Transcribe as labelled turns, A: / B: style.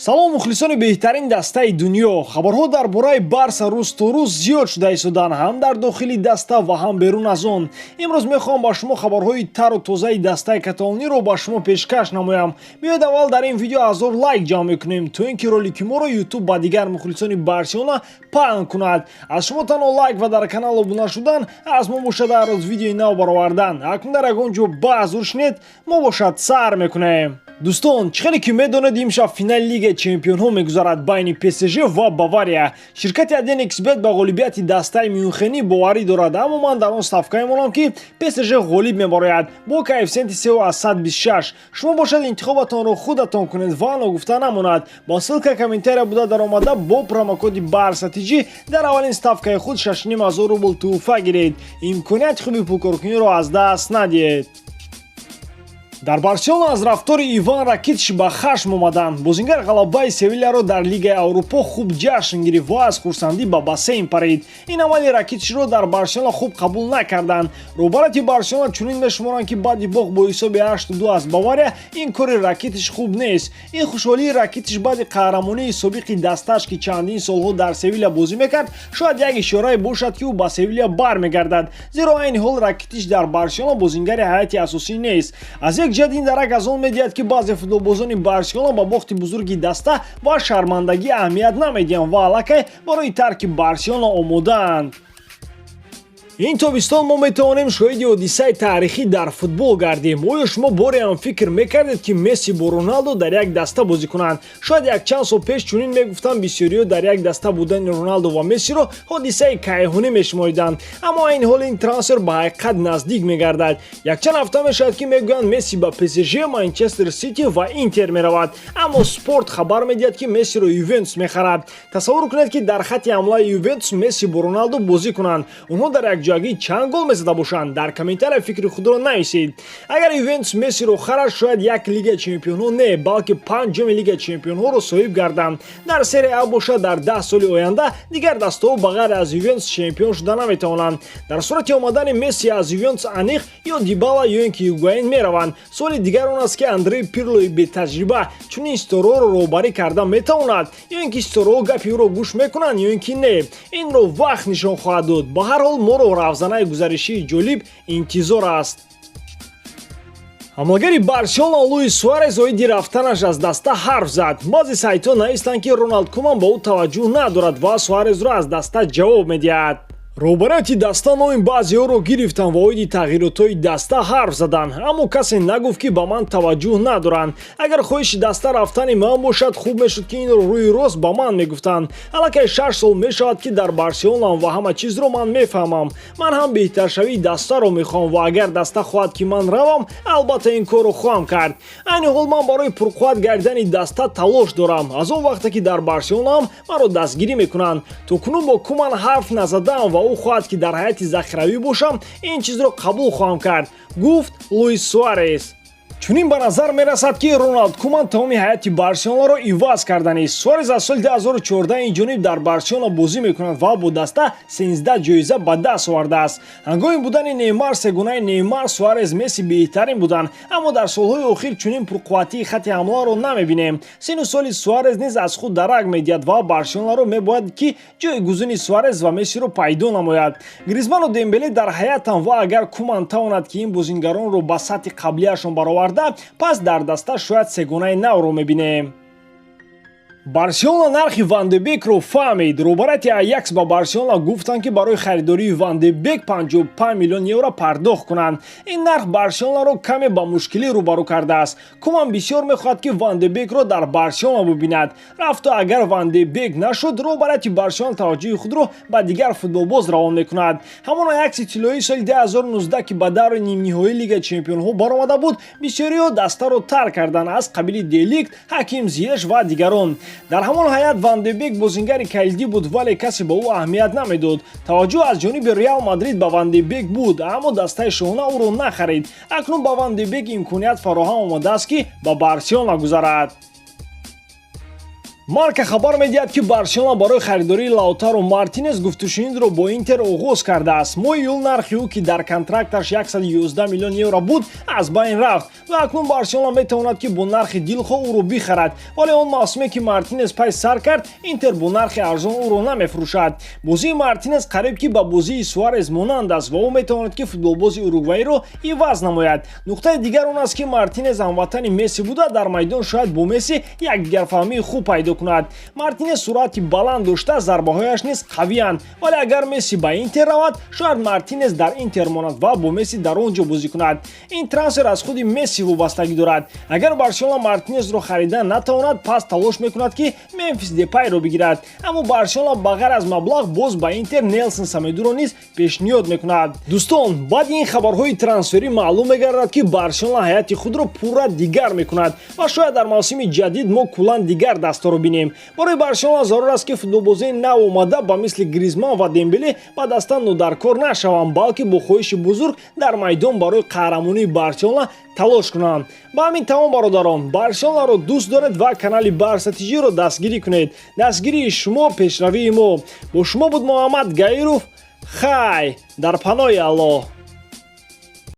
A: салом мухлисони беҳтарин дастаи дунё. Хабарҳо дар бораи Барса рӯз то рӯз зиёд шуда истоданд, ҳам дар дохили даста ва ҳам берун аз он. Имрӯз мехоҳам ба шумо хабарҳои тару тозаи дастаи каталониро ба шумо пешкаш намоям. биёед аввал дар ин видео 1000 лайк ҷамъ мекунем, то ин ки ролики моро ютуб ба дигар мухлисони Барселона паҳн кунад. Аз шумо танҳо лайк ва дар канал обуна шудан аз мо бошад ҳар рӯз видеои нав баровардан. акнун дар ягон ҷо баъз уршнед, мо бошад сар мекунем. дӯстон, чӣ хеле ки медонед имшаб финали лигаи чемпионҳо мегузарад байни ПСЖ ва Бавария. ширкати 1xbet ба ғолибияти дастаи мюнхенӣ боварӣ дорад, аммо ман дар он ставка мемонам ки ПСЖ ғолиб мебарояд бо коэффициенти 3/126. шумо бошад интихоботонро худатон кунед ва ногуфта намонад. ба ссилкаи комментария буда даромада бо промокоди барсатиҷи дар аввалин ставкаи худ 6500 рубл тӯҳфа гиред. имконияти хуби пулкоркуниро аз даст надиҳед. дар Барселона аз рафтори Иван Ракитич ба хашм омаданд. бозингар ғалабаи Севиляро дар Лигаи Аврупо хуб ҷашн гирифт ва аз хурсандӣ ба бассейн парид. ин амали Ракитичро дар Барселона хуб қабул накарданд. роҳбарати Барселона чунин мешуморанд ки баъди бох бо ҳисоби 8-2 аз Бавария ин кори Ракитич хуб нест. ин хушҳолии Ракитич баъди қаҳрамонии собиқи дасташ ки чандин солҳо дар Севиля бозӣ мекард шояд як ишорае бошад ки ӯ ба Севиля бармегардад, зеро айни ҳол Ракитич дар Барселона бозингари ҳайати асосӣ нест. аз як ҷиҳат ин дарак аз он медиҳад ки баъзе футболбозони Барселона ба бохти бузурги даста ва шармандагӣ аҳамият намедиҳанд ва аллакай барои тарки Барселона омодаанд. ин тобистон мо метавонем шоҳиди ҳодисаи таърихӣ дар футбол гардем. оё шумо боре ҳам фикр мекардед ки Месси бо Роналду дар як даста бозӣ кунанд? шояд якчанд сол пеш чунин мегуфтанд бисёриҳо дар як даста будани Роналду ва Мессиро ҳодисаи кайҳонӣ мешумориданд, аммо айни ҳол ин трансфер ба ҳақиқат наздик мегардад. якчанд ҳафта мешавад ки мегӯянд Месси ба ПСЖ, Манчестер Сити ва Интер меравад, аммо спорт хабар медиҳад ки Мессиро ЮВЕНТУС мехарад. тасаввур кунед ки дар хати ҳамлаи ЮВЕНТУС Месси бо Роналду бозӣ кунанд, онҳо дар як ҷойгӣ чанд гол месада бошанд? дар комментария фикри худро нависед. агар ЮВЕНТУС Мессиро харад, шояд як Лигаи чемпионҳо не, балки 5-ум Лигаи чемпионҳоро соҳиб гарданд. дар серия А бошад дар 10 соли оянда дигар дастоҳо ба ғайр аз ЮВЕНТУС чемпион шуда наметавонанд. дар сурати омадани Месси аз ЮВЕНТУС аниқ ё Дибала ё ин ки Ҳигуаин мераванд. соли дигар он аст ки Андрей Пирлои бетаҷриба чунин ситораҳоро роҳбарӣ карда метавонад, ё ин ки ситораҳо гапи ӯро гӯш мекунанд ё ин ки не. инро вақт нишон хоҳад дод. ба ҳар ҳол моро равзанаи гузаришии ҷолиб интизор аст. ҳамлагари Барселона Луис Суарес оиди рафтанаш аз даста ҳарф зад. баъзе сайтҳо навистанд ки Роналд Куман ба ӯ таваҷҷӯҳ надорад ва Суаресро аз даста ҷавоб медиҳад. роҳбарияти даста номи баъзеҳоро гирифтанд ва оиди тағйиротҳои даста ҳарф заданд, аммо касе нагуфт ки ба ман таваҷҷӯҳ надоранд. агар хоҳиши даста рафтани ман бошад, хуб мешуд ки инро рӯи рост ба ман мегуфтанд. аллакай 6 сол мешавад ки дар Барселонам ва ҳама чизро ман мефаҳмам. ман ҳам беҳтаршавии дастаро мехоҳам ва агар даста хоҳад ки ман равам, албатта ин корро хоҳам кард. айни ҳол ман барои пурқувват гардидани даста талош дорам. аз он вақте ки дар Барселонаам маро дастгирӣ мекунанд. то кунун бо Куман ҳарф назадаам ва ӯ хоҳад ки дар ҳайати захиравӣ бошам, ин чизро қабул хоҳам кард, гуфт Луис Суарес. чунин ба назар мерасад ки Роналд Куман тамоми ҳайати Барселонаро иваз карданист. Суарес аз соли 2014 инҷониб дар Барселона бозӣ мекунад ва бо даста 13 ҷоиза ба даст овардааст. ҳангоми будани Неймар, сегонаи Неймар, Суарес, Месси беҳтарин буданд, аммо дар солҳои охир чунин пурқувватии хати ҳамларо намебинем. сину соли Суарес низ аз худ дарак медиҳад ва Барселонаро мебояд ки ҷойгузини Суарес ва Мессиро пайдо намояд. Гризману Дембеле дар ҳаятанд ва агар Куман тавонад ки ин бозингаронро ба сатҳи қаблияшон баровард, пас дар даста шояд сегонаи навро мебинем. Барселона нархи Ван де Бекро фаҳмид. роҳбарияти Аякс ба Барселона гуфтанд ки барои харидории Ван де Бек 55 миллион евро пардохт кунанд. ин нарх Барселонаро каме ба мушкилӣ рӯбарӯ кардааст. Куман бисёр мехоҳад ки Ван де Бекро дар Барселона бубинад. рафту агар Ван де Бек нашуд, роҳбарияти Барселона таваҷҷӯҳи худро ба дигар футболбоз равон мекунад. ҳамон Аякси тиллоии соли 2019 ки ба даври нимниҳоии Лигаи чемпионҳо баромада буд, бисёриҳо дастаро тарк карданд, аз қабили Деликт, Ҳаким Зиеш ва дигарон. дар ҳамон ҳаят Ван де Бек бозингари калидӣ буд, вале касе ба ӯ аҳамият намедод. таваҷҷӯҳ аз ҷониби Реал Мадрид ба Ван де Бек буд, аммо дастаи шоҳона ӯро нахарид. акнун ба Ван де Бек имконият фароҳам омадааст ки ба Барселона гузарад. марка хабар медиҳад ки барселона барои харидории Лаутаро Мартинес гуфтушунидро бо Интер оғоз кардааст. Моҳи июл нархи ӯ ки дар контракташ 111 миллион евро буд аз байн рафт ва акнун барселона метавонад ки бо нархи дилхоҳ ӯро бихарад, вале он мавсуме ки Мартинес пай сар кард, Интер бо нархи арзон ӯро намефурӯшад. Бозии Мартинес қариб ки ба бозии Суарез монанд аст ва ӯ метавонад ки футболбози уругвайиро иваз намояд. Нуқтаи дигар он аст ки Мартинес ҳамватани Месси буда дар майдон шояд бо Месси як дигарфаҳмии хуб пайдо кунад. Мартинес суръати баланд дошта, зарбаҳояш низ қавиянд, вале агар Месси ба Интер равад, шояд Мартинес дар Интер монад ва бо Месси дар он ҷо бозӣ кунад. Ин трансфер аз худи Месси вобастагӣ дорад. Агар Барселона Мартинесро харида натавонад, пас талош мекунад ки Мемфис Депайро бигирад. Аммо Барселона ба ғайр аз маблағ боз ба Интер Нелсон Семедуро низ пешниҳод мекунад. Дӯстон, баъди ин хабарҳои трансферӣ маълум мегардад ки Барселона ҳаёти худро пурра дигар мекунад ва шояд дар мавсими ҷадид мо куллан дигар дастаро бинем. Барои Барселона зарур аст ки футболбозии нав омада ба мисли Гризман ва Дембеле ба даста нодаркор нашаванд, балки бо хоҳиши бузург дар майдон барои қаҳрамонии Барселона талош кунанд. Ба ҳамин тамом бародарон, Барселонаро дӯст доред ва канали Барсатиҷиро дастгирӣ кунед. Дастгирии шумо пешравии мо. Бо шумо буд Муҳаммад Гаиров. Хай дар паноҳи Аллоҳ.